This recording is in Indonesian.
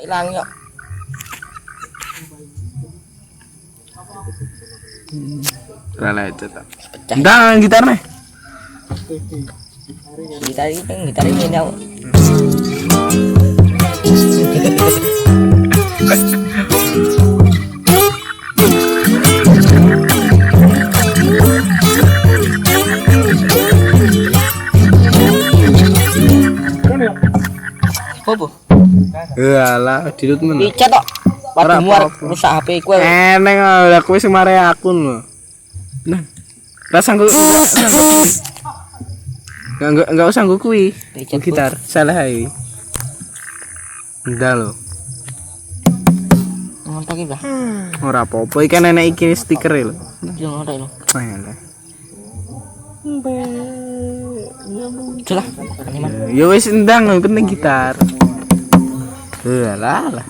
Hilang yuk. Lecet. Enggak gitar nih. Gitar ini aku. Apa? Iyalah, didut men. Dicat tok. Waduh muar rusak HP ku. Eneng lah kowe sing mare akun lho. Nah. Rasa enggak usah nggo kuwi. Gitar salah ae. Ndak lho. Ngontak iki lah. Ora apa-apa iki kan enek iki stiker lho. Yo ngontak lho. Ayolah. Sudah. Ya wis ndang penting gitar. Lah.